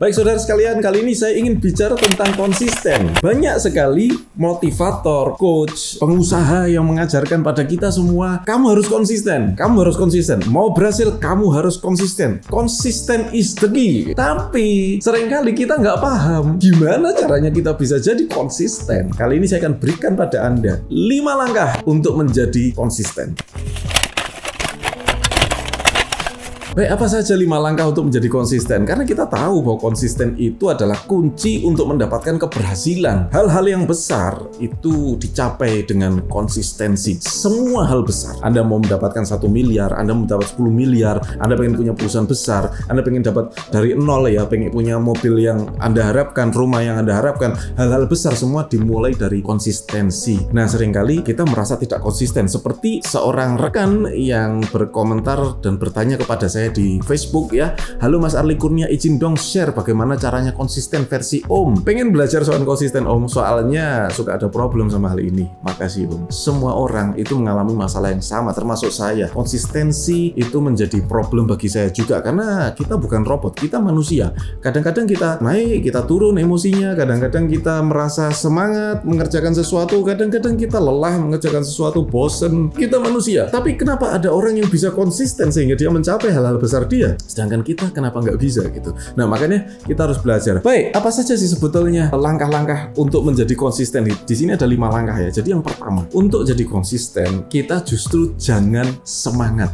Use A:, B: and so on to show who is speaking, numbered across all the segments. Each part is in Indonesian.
A: Baik saudara sekalian, kali ini saya ingin bicara tentang konsisten. Banyak sekali motivator, coach, pengusaha yang mengajarkan pada kita semua, kamu harus konsisten, kamu harus konsisten. Mau berhasil, kamu harus konsisten. Konsisten is the key. Tapi seringkali kita nggak paham gimana caranya kita bisa jadi konsisten. Kali ini saya akan berikan pada Anda 5 langkah untuk menjadi konsisten. Baik, apa saja 5 langkah untuk menjadi konsisten? Karena kita tahu bahwa konsisten itu adalah kunci untuk mendapatkan keberhasilan. Hal-hal yang besar itu dicapai dengan konsistensi. Semua hal besar. Anda mau mendapatkan 1 miliar, Anda mau mendapat 10 miliar, Anda pengen punya perusahaan besar, Anda pengen dapat dari nol ya, pengen punya mobil yang Anda harapkan, rumah yang Anda harapkan. Hal-hal besar semua dimulai dari konsistensi. Nah, seringkali kita merasa tidak konsisten. Seperti seorang rekan yang berkomentar dan bertanya kepada saya di Facebook ya, halo Mas Arli Kurnia, izin dong share bagaimana caranya konsisten versi Om. Pengen belajar soal konsisten Om, soalnya suka ada problem sama hal ini. Makasih Om. Semua orang itu mengalami masalah yang sama, termasuk saya. Konsistensi itu menjadi problem bagi saya juga, karena kita bukan robot, kita manusia. Kadang-kadang kita naik, kita turun emosinya, kadang-kadang kita merasa semangat mengerjakan sesuatu, kadang-kadang kita lelah mengerjakan sesuatu, bosen. Kita manusia. Tapi kenapa ada orang yang bisa konsisten sehingga dia mencapai hal-hal besar dia, sedangkan kita kenapa nggak bisa gitu. Nah, makanya kita harus belajar. Baik, apa saja sih sebetulnya langkah-langkah untuk menjadi konsisten? Di sini ada 5 langkah ya. Jadi yang pertama, untuk jadi konsisten, kita justru jangan semangat.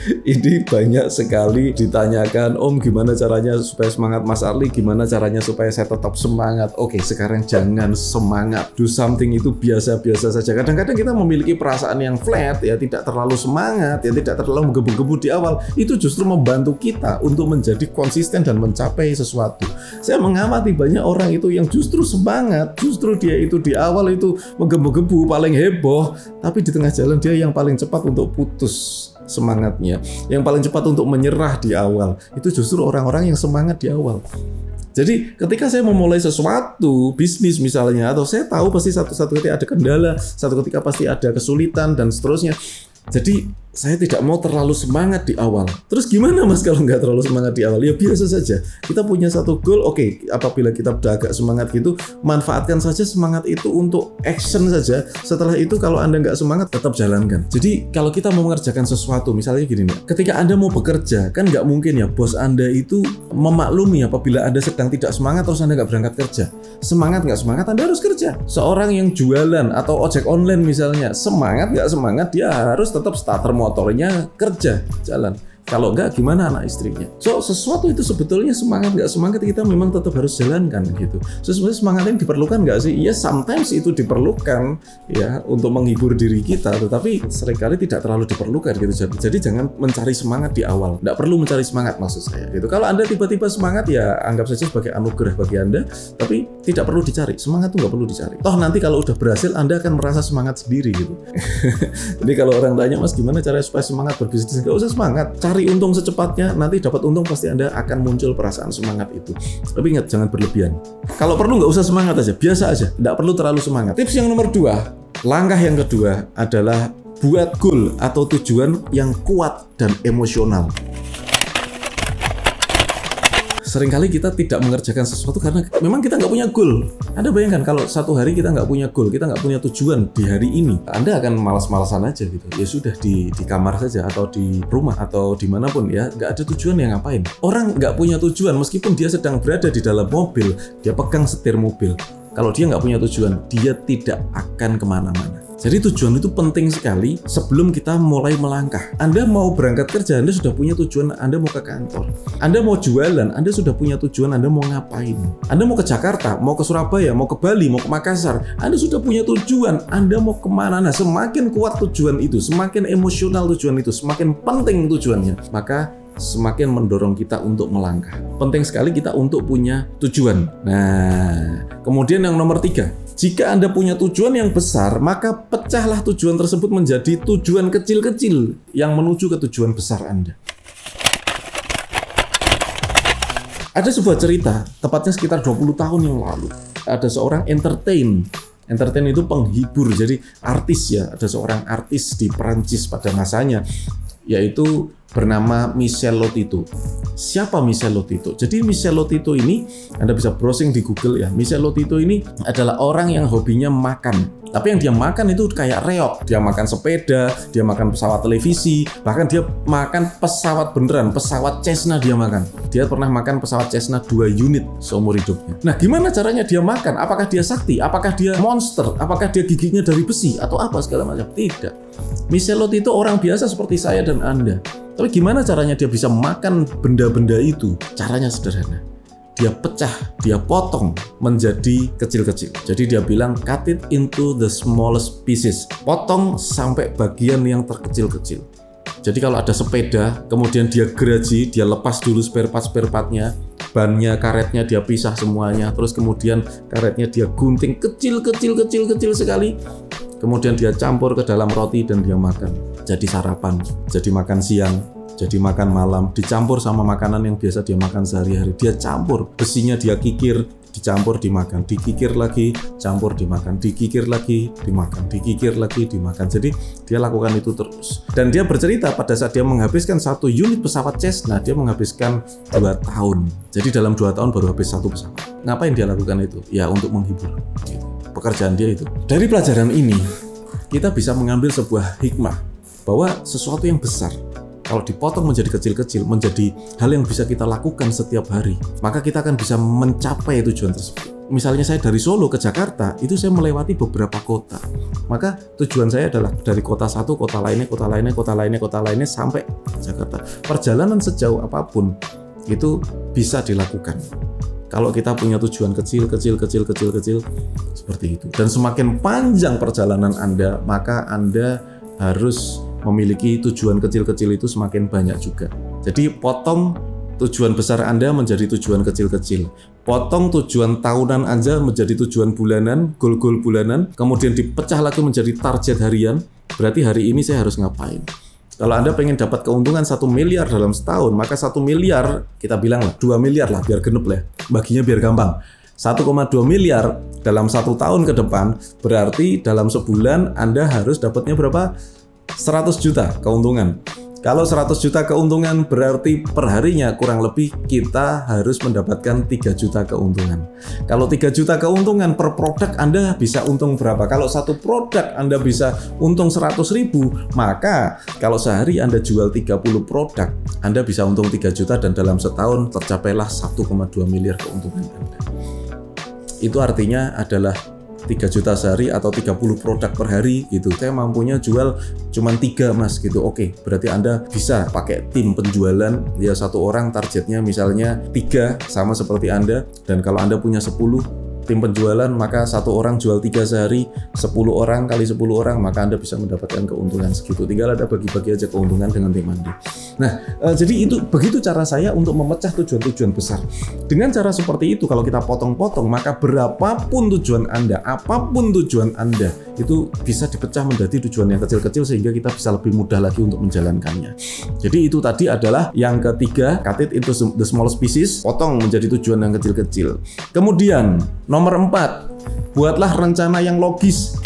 A: Ini banyak sekali ditanyakan, Om gimana caranya supaya semangat? Mas Arli gimana caranya supaya saya tetap semangat? Oke, sekarang jangan semangat. Do something itu biasa-biasa saja. Kadang-kadang kita memiliki perasaan yang flat ya, tidak terlalu semangat ya, tidak terlalu menggebu-gebu di awal. Itu justru membantu kita untuk menjadi konsisten dan mencapai sesuatu. Saya mengamati banyak orang itu yang justru semangat, justru dia itu di awal itu menggebu-gebu, paling heboh, tapi di tengah jalan dia yang paling cepat untuk putus semangatnya, yang paling cepat untuk menyerah di awal. Itu justru orang-orang yang semangat di awal. Jadi ketika saya memulai sesuatu, bisnis misalnya, atau saya tahu pasti satu ketika ada kendala, satu ketika pasti ada kesulitan dan seterusnya. Jadi saya tidak mau terlalu semangat di awal. Terus gimana Mas kalau nggak terlalu semangat di awal? Ya biasa saja. Kita punya satu goal, oke. Apabila kita udah agak semangat gitu, manfaatkan saja semangat itu untuk action saja. Setelah itu kalau Anda nggak semangat, tetap jalankan. Jadi kalau kita mau mengerjakan sesuatu, misalnya gini nih, ketika Anda mau bekerja, kan nggak mungkin ya bos Anda itu memaklumi apabila Anda sedang tidak semangat terus Anda nggak berangkat kerja. Semangat nggak semangat, Anda harus kerja. Seorang yang jualan atau ojek online misalnya, semangat nggak semangat, dia harus tetap starter motornya kerja, jalan. Kalau enggak, gimana anak istrinya? So, sesuatu itu sebetulnya semangat nggak semangat kita memang tetap harus jalankan gitu. Sebenarnya semangat yang diperlukan nggak sih? Ya, sometimes itu diperlukan ya untuk menghibur diri kita, tetapi seringkali tidak terlalu diperlukan gitu. Jadi jangan mencari semangat di awal. Nggak perlu mencari semangat maksud saya gitu. Kalau Anda tiba-tiba semangat ya anggap saja sebagai anugerah bagi Anda, tapi tidak perlu dicari. Semangat itu nggak perlu dicari. Toh nanti kalau udah berhasil Anda akan merasa semangat sendiri gitu. Jadi kalau orang tanya, Mas gimana caranya supaya semangat berbisnis? Nggak usah semangat. Cari untung secepatnya, nanti dapat untung pasti Anda akan muncul perasaan semangat itu. Tapi ingat, jangan berlebihan. Kalau perlu nggak usah semangat aja, biasa aja, nggak perlu terlalu semangat. Tips yang nomor 2, langkah yang kedua adalah buat goal atau tujuan yang kuat dan emosional. Seringkali kita tidak mengerjakan sesuatu karena memang kita nggak punya goal. Anda bayangkan kalau satu hari kita nggak punya goal, kita nggak punya tujuan di hari ini, Anda akan malas-malasan aja gitu. Ya sudah di kamar saja atau di rumah atau dimanapun ya, nggak ada tujuan yang ngapain. Orang nggak punya tujuan meskipun dia sedang berada di dalam mobil, dia pegang setir mobil. Kalau dia nggak punya tujuan, dia tidak akan kemana-mana. Jadi tujuan itu penting sekali sebelum kita mulai melangkah. Anda mau berangkat kerja, Anda sudah punya tujuan, Anda mau ke kantor. Anda mau jualan, Anda sudah punya tujuan, Anda mau ngapain. Anda mau ke Jakarta, mau ke Surabaya, mau ke Bali, mau ke Makassar, Anda sudah punya tujuan, Anda mau kemana. Nah, semakin kuat tujuan itu, semakin emosional tujuan itu, semakin penting tujuannya, maka semakin mendorong kita untuk melangkah. Penting sekali kita untuk punya tujuan. Nah, kemudian yang nomor 3, jika Anda punya tujuan yang besar, maka pecahlah tujuan tersebut menjadi tujuan kecil-kecil yang menuju ke tujuan besar Anda. Ada sebuah cerita, tepatnya sekitar 20 tahun yang lalu. Ada seorang entertain itu penghibur, jadi artis ya. Ada seorang artis di Perancis pada masanya, yaitu bernama Michel Lotito. Siapa Michel Lotito? Jadi Michel Lotito ini, Anda bisa browsing di Google ya. Michel Lotito ini adalah orang yang hobinya makan. Tapi yang dia makan itu kayak reok. Dia makan sepeda, dia makan pesawat televisi, bahkan dia makan pesawat beneran, pesawat Cessna dia makan. Dia pernah makan pesawat Cessna 2 unit seumur hidupnya. Nah, gimana caranya dia makan? Apakah dia sakti? Apakah dia monster? Apakah dia giginya dari besi? Atau apa segala macam? Tidak. Michel Lotito orang biasa seperti saya dan Anda. Tapi gimana caranya dia bisa makan benda-benda itu? Caranya sederhana. Dia pecah, dia potong menjadi kecil-kecil. Jadi dia bilang cut it into the smallest pieces. Potong sampai bagian yang terkecil-kecil. Jadi kalau ada sepeda, kemudian dia geraji, dia lepas dulu spare part-nya, bannya, karetnya dia pisah semuanya, terus kemudian karetnya dia gunting kecil-kecil sekali. Kemudian dia campur ke dalam roti dan dia makan. Jadi sarapan, jadi makan siang, jadi makan malam, dicampur sama makanan yang biasa dia makan sehari-hari. Dia campur, besinya dia kikir, dicampur dimakan, dikikir lagi, campur dimakan, dikikir lagi, dimakan, dikikir lagi, dimakan. Jadi dia lakukan itu terus. Dan dia bercerita pada saat dia menghabiskan 1 unit pesawat Cessna, dia menghabiskan 2 tahun. Jadi dalam 2 tahun baru habis 1 pesawat. Ngapain dia lakukan itu? Ya untuk menghibur. Pekerjaan dia itu. Dari pelajaran ini, kita bisa mengambil sebuah hikmah bahwa sesuatu yang besar kalau dipotong menjadi kecil-kecil, menjadi hal yang bisa kita lakukan setiap hari, maka kita akan bisa mencapai tujuan tersebut. Misalnya saya dari Solo ke Jakarta, itu saya melewati beberapa kota. Maka tujuan saya adalah dari kota satu, kota lainnya, kota lainnya, kota lainnya, kota lainnya, sampai Jakarta. Perjalanan sejauh apapun, itu bisa dilakukan. Kalau kita punya tujuan kecil, seperti itu. Dan semakin panjang perjalanan Anda, maka Anda harus memiliki tujuan kecil-kecil itu semakin banyak juga. Jadi potong tujuan besar Anda menjadi tujuan kecil-kecil. Potong tujuan tahunan Anda menjadi tujuan bulanan, goal-goal bulanan, kemudian dipecah lagi menjadi target harian. Berarti hari ini saya harus ngapain? Kalau Anda pengen dapat keuntungan 1 miliar dalam setahun, maka 1 miliar, kita bilang lah 2 miliar lah, biar genep lah, baginya biar gampang. 1,2 miliar dalam 1 tahun ke depan, berarti dalam sebulan Anda harus dapatnya berapa? 100 juta keuntungan. Kalau 100 juta keuntungan berarti per harinya kurang lebih kita harus mendapatkan 3 juta keuntungan. Kalau 3 juta keuntungan per produk Anda bisa untung berapa? Kalau satu produk Anda bisa untung 100.000, maka kalau sehari Anda jual 30 produk, Anda bisa untung 3 juta dan dalam setahun tercapailah 1,2 miliar keuntungan Anda. Itu artinya adalah 3 juta sehari atau 30 produk per hari gitu. Saya mampunya jual cuma 3 mas gitu. Oke, berarti Anda bisa pakai tim penjualan ya, 1 orang targetnya misalnya 3 sama seperti Anda, dan kalau Anda punya 10 tim penjualan maka 1 orang jual 3 sehari, 10 orang kali 10 orang maka Anda bisa mendapatkan keuntungan segitu. Tinggal Anda bagi-bagi aja keuntungan dengan tim Anda. Nah, jadi itu begitu cara saya untuk memecah tujuan-tujuan besar. Dengan cara seperti itu, kalau kita potong-potong, maka berapapun tujuan Anda, apapun tujuan Anda, itu bisa dipecah menjadi tujuan yang kecil-kecil sehingga kita bisa lebih mudah lagi untuk menjalankannya. Jadi itu tadi adalah yang ketiga, cut it into the smallest pieces, potong menjadi tujuan yang kecil-kecil. Kemudian nomor 4, buatlah rencana yang logis.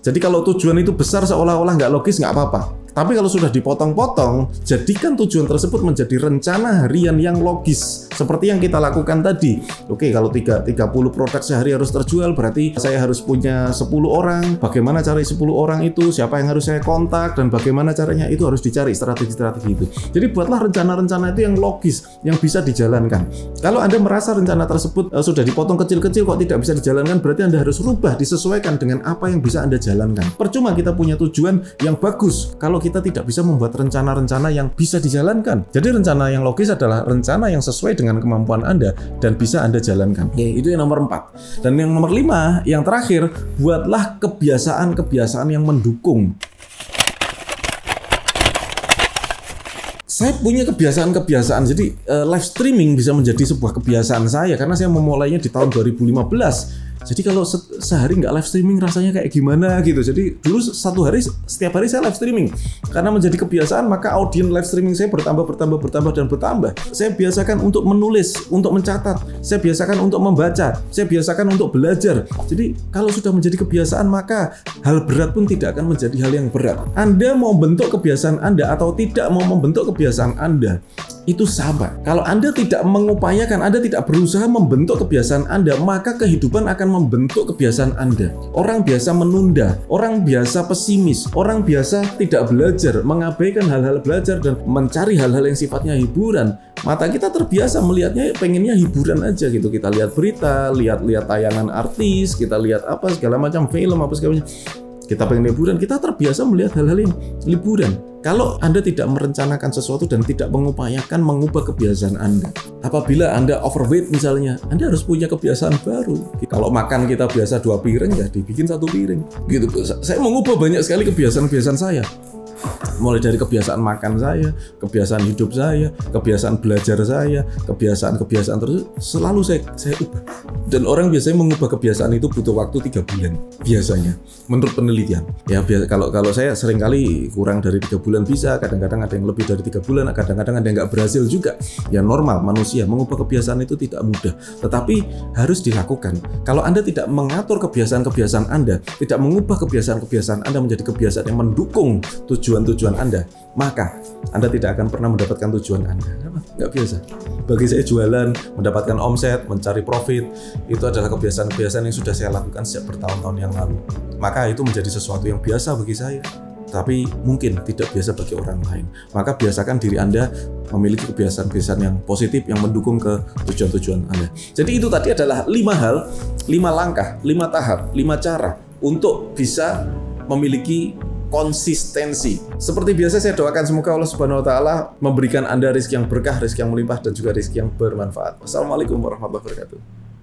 A: Jadi kalau tujuan itu besar seolah-olah nggak logis, nggak apa-apa. Tapi kalau sudah dipotong-potong, jadikan tujuan tersebut menjadi rencana harian yang logis. Seperti yang kita lakukan tadi. Oke, kalau 30 produk sehari harus terjual, berarti saya harus punya 10 orang. Bagaimana cari 10 orang itu? Siapa yang harus saya kontak? Dan bagaimana caranya? Itu harus dicari strategi-strategi itu. Jadi buatlah rencana-rencana itu yang logis, yang bisa dijalankan. Kalau Anda merasa rencana tersebut sudah dipotong kecil-kecil kok tidak bisa dijalankan, berarti Anda harus rubah, disesuaikan dengan apa yang bisa Anda jalankan. Percuma kita punya tujuan yang bagus kalau kita tidak bisa membuat rencana-rencana yang bisa dijalankan. Jadi rencana yang logis adalah rencana yang sesuai dengan kemampuan Anda dan bisa Anda jalankan. Itu yang nomor 4. Dan yang nomor 5, yang terakhir, buatlah kebiasaan-kebiasaan yang mendukung. Saya punya kebiasaan-kebiasaan, jadi live streaming bisa menjadi sebuah kebiasaan saya karena saya memulainya di tahun 2015. Jadi kalau sehari nggak live streaming rasanya kayak gimana gitu. Jadi dulu setiap hari saya live streaming. Karena menjadi kebiasaan maka audiens live streaming saya bertambah. Saya biasakan untuk menulis, untuk mencatat. Saya biasakan untuk membaca. Saya biasakan untuk belajar. Jadi kalau sudah menjadi kebiasaan maka hal berat pun tidak akan menjadi hal yang berat. Anda mau bentuk kebiasaan Anda atau tidak mau membentuk kebiasaan Anda, itu sama. Kalau Anda tidak mengupayakan, Anda tidak berusaha membentuk kebiasaan Anda, maka kehidupan akan membentuk kebiasaan Anda. Orang biasa menunda, orang biasa pesimis, orang biasa tidak belajar, mengabaikan hal-hal belajar dan mencari hal-hal yang sifatnya hiburan. Mata kita terbiasa melihatnya pengennya hiburan aja gitu. Kita lihat berita, lihat tayangan artis, kita lihat apa segala macam film apa segala macam. Kita pengen liburan, kita terbiasa melihat hal-hal yang liburan. Kalau Anda tidak merencanakan sesuatu dan tidak mengupayakan mengubah kebiasaan Anda. Apabila Anda overweight misalnya, Anda harus punya kebiasaan baru. Kalau makan kita biasa 2 piring, ya dibikin 1 piring. Gitu. Saya mengubah banyak sekali kebiasaan-kebiasaan saya. Mulai dari kebiasaan makan saya, kebiasaan hidup saya, kebiasaan belajar saya, kebiasaan terus selalu saya ubah. Dan orang biasanya mengubah kebiasaan itu butuh waktu 3 bulan biasanya, menurut penelitian. Ya kalau saya seringkali kurang dari 3 bulan bisa, kadang-kadang ada yang lebih dari 3 bulan, kadang-kadang ada yang nggak berhasil juga. Ya normal, manusia mengubah kebiasaan itu tidak mudah, tetapi harus dilakukan. Kalau Anda tidak mengatur kebiasaan-kebiasaan Anda, tidak mengubah kebiasaan-kebiasaan Anda menjadi kebiasaan yang mendukung tujuan-tujuan Anda, maka Anda tidak akan pernah mendapatkan tujuan Anda. Nggak biasa. Bagi saya jualan, mendapatkan omset, mencari profit, itu adalah kebiasaan-kebiasaan yang sudah saya lakukan sejak bertahun-tahun yang lalu. Maka itu menjadi sesuatu yang biasa bagi saya, tapi mungkin tidak biasa bagi orang lain. Maka biasakan diri Anda memiliki kebiasaan-kebiasaan yang positif yang mendukung ke tujuan-tujuan Anda. Jadi itu tadi adalah 5 hal, 5 langkah, 5 tahap, 5 cara untuk bisa memiliki konsistensi. Seperti biasa saya doakan semoga Allah Subhanahu wa taala memberikan Anda rezeki yang berkah, rezeki yang melimpah dan juga rezeki yang bermanfaat. Wassalamualaikum warahmatullahi wabarakatuh.